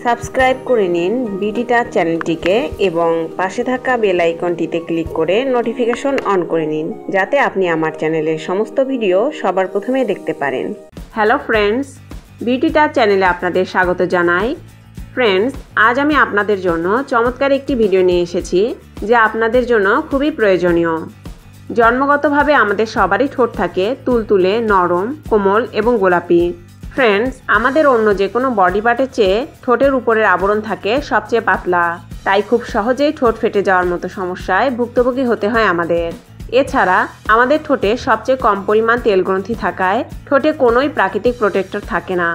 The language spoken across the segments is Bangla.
সাবস্ক্রাইব করে নিন বিডি টাচ চ্যানেলটিকে এবং পাশে থাকা বেল আইকনটিতে ক্লিক করে নোটিফিকেশন অন করে নিন যাতে আপনি আমার চ্যানেলের সমস্ত ভিডিও সবার প্রথমে দেখতে পারেন। হ্যালো ফ্রেন্ডস, বিডি টাচ চ্যানেলে আপনাদের স্বাগত জানাই। ফ্রেন্ডস, আজ আমি আপনাদের জন্য চমৎকার একটি ভিডিও নিয়ে এসেছি যা আপনাদের জন্য খুবই প্রয়োজনীয়। জন্মগতভাবে আমাদের সবারই ঠোঁট থাকে তুলতুলে, নরম, কোমল এবং গোলাপি। ফ্রেন্ডস, আমাদের অন্য যে কোনো বডি পার্টের চেয়ে ঠোঁটের উপরের আবরণ থাকে সবচেয়ে পাতলা, তাই খুব সহজেই ঠোঁট ফেটে যাওয়ার মতো সমস্যায় ভুক্তভোগী হতে হয় আমাদের। এছাড়া আমাদের ঠোঁটে সবচেয়ে কম পরিমাণ তেল গ্রন্থি থাকায় ঠোঁটে কোনোই প্রাকৃতিক প্রোটেক্টর থাকে না।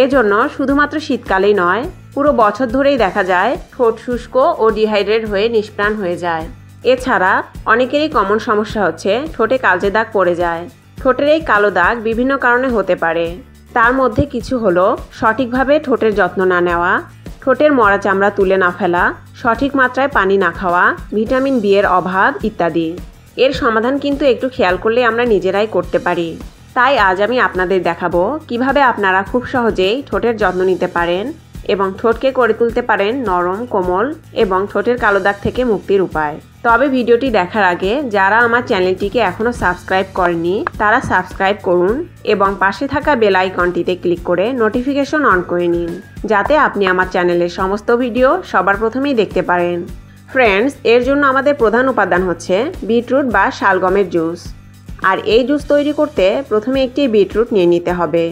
এজন্য শুধুমাত্র শীতকালেই নয়, পুরো বছর ধরেই দেখা যায় ঠোঁট শুষ্ক ও ডিহাইড্রেট হয়ে নিষ্প্রাণ হয়ে যায়। এছাড়া অনেকেরই কমন সমস্যা হচ্ছে ঠোঁটে কালচে দাগ পড়ে যায়। ঠোঁটের এই কালো দাগ বিভিন্ন কারণে হতে পারে। তার মধ্যে কিছু হলো সঠিকভাবে ঠোঁটের যত্ন না নেওয়া, ঠোঁটের মরা চামড়া তুলে না ফেলা, সঠিক মাত্রায় পানি না খাওয়া, ভিটামিন বি এর অভাব ইত্যাদি। এর সমাধান কিন্তু একটু খেয়াল করলে আমরা নিজেরাই করতে পারি। তাই আজ আমি আপনাদের দেখাবো কিভাবে আপনারা খুব সহজেই ঠোঁটের যত্ন নিতে পারেন এবং ঠোঁটকে করে তুলতে পারেন নরম, কোমল এবং ঠোঁটের কালো দাগ থেকে মুক্তির উপায়। তবে ভিডিওটি দেখার আগে যারা আমার চ্যানেলটিকে এখনও সাবস্ক্রাইব করেনি তারা সাবস্ক্রাইব করুন এবং পাশে থাকা বেল আইকনটিতে ক্লিক করে নোটিফিকেশন অন করে নিন যাতে আপনি আমার চ্যানেলের সমস্ত ভিডিও সবার প্রথমেই দেখতে পারেন। ফ্রেন্ডস, এর জন্য আমাদের প্রধান উপাদান হচ্ছে বিটরুট বা শালগমের জুস। আর এই জুস তৈরি করতে প্রথমে একটি বিটরুট নিয়ে নিতে হবে।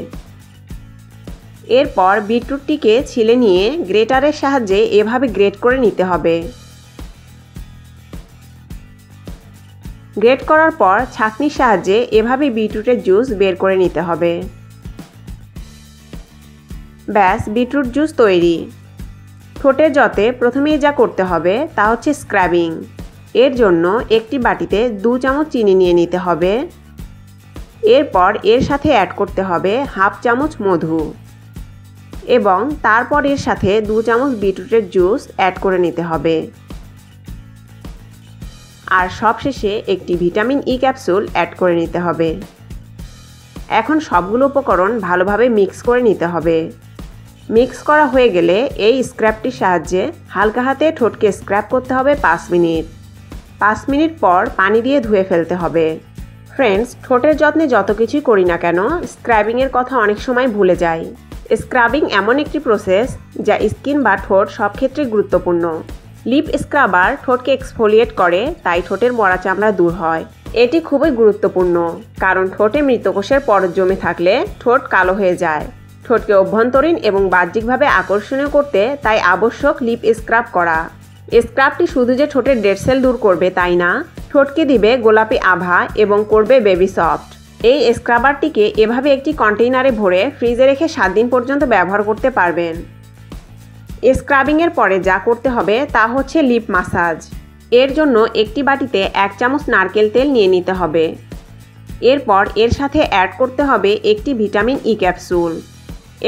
এরপর বিটরুটটিকে ছিলে নিয়ে গ্রেটারের সাহায্যে এভাবে গ্রেট করে নিতে হবে। গ্রেট করার পর ছাঁকনির সাহায্যে এভাবে বিটরুটের জুস বের করে নিতে হবে। ব্যাস, বিটরুট জুস তৈরি। ঠোঁটের যত্নে প্রথমেই যা করতে হবে তা হচ্ছে স্ক্রাবিং। এর জন্য একটি বাটিতে 2 চামচ চিনি নিয়ে নিতে হবে। এরপর এর সাথে অ্যাড করতে হবে হাফ চামচ মধু এবং তারপর এর সাথে 2 চামচ বিটরুটের জুস অ্যাড করে নিতে হবে। আর সবশেষে একটি ভিটামিন ই ক্যাপসুল অ্যাড করে নিতে হবে। এখন সবগুলো উপকরণ ভালোভাবে মিক্স করে নিতে হবে। মিক্স করা হয়ে গেলে এই স্ক্র্যাবটির সাহায্যে হালকা হাতে ঠোঁটকে স্ক্র্যাব করতে হবে 5 মিনিট। 5 মিনিট পর পানি দিয়ে ধুয়ে ফেলতে হবে। ফ্রেন্ডস, ঠোঁটের যত্নে যত কিছুই করি না কেন স্ক্র্যাবিংয়ের কথা অনেক সময় ভুলে যাই। স্ক্রাবিং এমন একটি প্রসেস যা স্কিন বা ঠোঁট সব ক্ষেত্রে গুরুত্বপূর্ণ। লিপ স্ক্রাবার ঠোঁটকে এক্সফোলিয়েট করে, তাই ঠোঁটের মরা চামড়া দূর হয়। এটি খুবই গুরুত্বপূর্ণ কারণ ঠোঁটে মৃতকোষের পরত জমে থাকলে ঠোঁট কালো হয়ে যায়। ঠোঁটকে অভ্যন্তরীণ এবং বাহ্যিকভাবে আকর্ষণীয় করতে তাই আবশ্যক লিপ স্ক্রাব করা। স্ক্রাবটি শুধু যে ঠোঁটের ডেড সেল দূর করবে তাই না, ঠোঁটকে দিবে গোলাপি আভা এবং করবে বেবি সফট। এই স্ক্রাবারটিকে এভাবে একটি কন্টেইনারে ভরে ফ্রিজে রেখে 7 দিন পর্যন্ত ব্যবহার করতে পারবেন। স্ক্রাবিংয়ের পরে যা করতে হবে তা হচ্ছে লিপ মাসাজ। এর জন্য একটি বাটিতে 1 চামচ নারকেল তেল নিয়ে নিতে হবে। এরপর এর সাথে অ্যাড করতে হবে একটি ভিটামিন ই ক্যাপসুল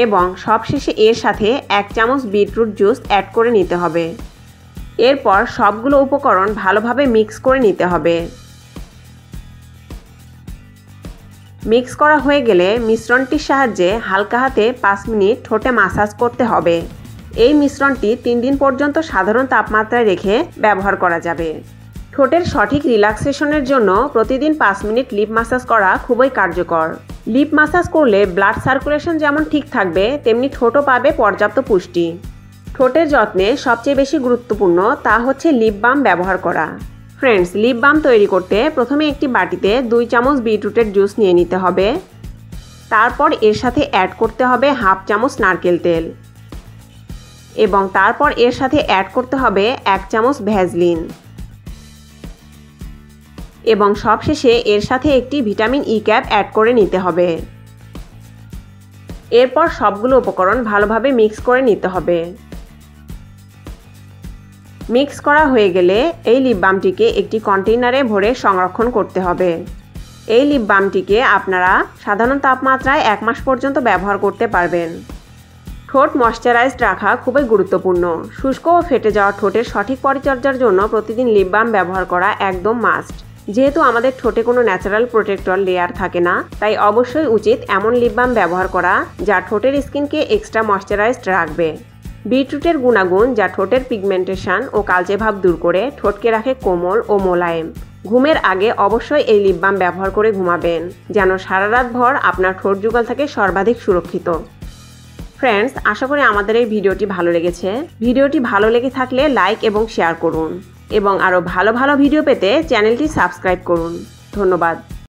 এবং সবশেষে এর সাথে 1 চামচ বিটরুট জুস অ্যাড করে নিতে হবে। এরপর সবগুলো উপকরণ ভালোভাবে মিক্স করে নিতে হবে। মিক্স করা হয়ে গেলে মিশ্রণটির সাহায্যে হালকা হাতে 5 মিনিট ঠোঁটে মাসাজ করতে হবে। এই মিশ্রণটি 3 দিন পর্যন্ত সাধারণ তাপমাত্রায় রেখে ব্যবহার করা যাবে। ঠোঁটের সঠিক রিল্যাক্সেশনের জন্য প্রতিদিন 5 মিনিট লিপ মাসাজ করা খুবই কার্যকর। লিপ মাসাজ করলে ব্লাড সার্কুলেশন যেমন ঠিক থাকবে তেমনি ঠোঁটও পাবে পর্যাপ্ত পুষ্টি। ঠোঁটের যত্নে সবচেয়ে বেশি গুরুত্বপূর্ণ তা হচ্ছে লিপ বাম ব্যবহার করা। ফ্রেন্ডস, লিপ বাম তৈরি করতে প্রথমে একটি বাটিতে 2 চামচ বিটরুটের জুস নিয়ে নিতে হবে। তারপর এর সাথে অ্যাড করতে হবে হাফ চামচ নারকেল তেল এবং তারপর এর সাথে অ্যাড করতে হবে 1 চামচ ভ্যাসলিন এবং সবশেষে এর সাথে একটি ভিটামিন ই ক্যাপ অ্যাড করে নিতে হবে। এরপর সবগুলো উপকরণ ভালোভাবে মিক্স করে নিতে হবে। মিক্স করা হয়ে গেলে এই লিপ বামটিকে একটি কন্টেইনারে ভরে সংরক্ষণ করতে হবে। এই লিপ বামটিকে আপনারা সাধারণ তাপমাত্রায় 1 মাস পর্যন্ত ব্যবহার করতে পারবেন। ঠোঁট ময়শ্চারাইজড রাখা খুবই গুরুত্বপূর্ণ। শুষ্ক ও ফেটে যাওয়া ঠোঁটের সঠিক পরিচর্যার জন্য প্রতিদিন লিপ বাম ব্যবহার করা একদম মাস্ট। যেহেতু আমাদের ঠোঁটে কোনো ন্যাচারাল প্রোটেক্টর লেয়ার থাকে না, তাই অবশ্যই উচিত এমন লিপ বাম ব্যবহার করা যা ঠোঁটের স্কিনকে এক্সট্রা ময়শ্চারাইজড রাখবে। বিটরুটের গুণাগুণ যা ঠোঁটের পিগমেন্টেশন ও কালচে ভাব দূর করে ঠোঁটকে রাখে কোমল ও মোলায়েম। ঘুমের আগে অবশ্যই এই লিপ বাম ব্যবহার করে ঘুমাবেন যেন সারা রাত ভর আপনার ঠোঁট যুগল থাকে সর্বাধিক সুরক্ষিত। ফ্রেন্ডস, আশা করি আমাদের এই ভিডিওটি ভালো লেগেছে। ভিডিওটি ভালো লেগে থাকলে লাইক এবং শেয়ার করুন এবং আরও ভালো ভালো ভিডিও পেতে চ্যানেলটি সাবস্ক্রাইব করুন। ধন্যবাদ।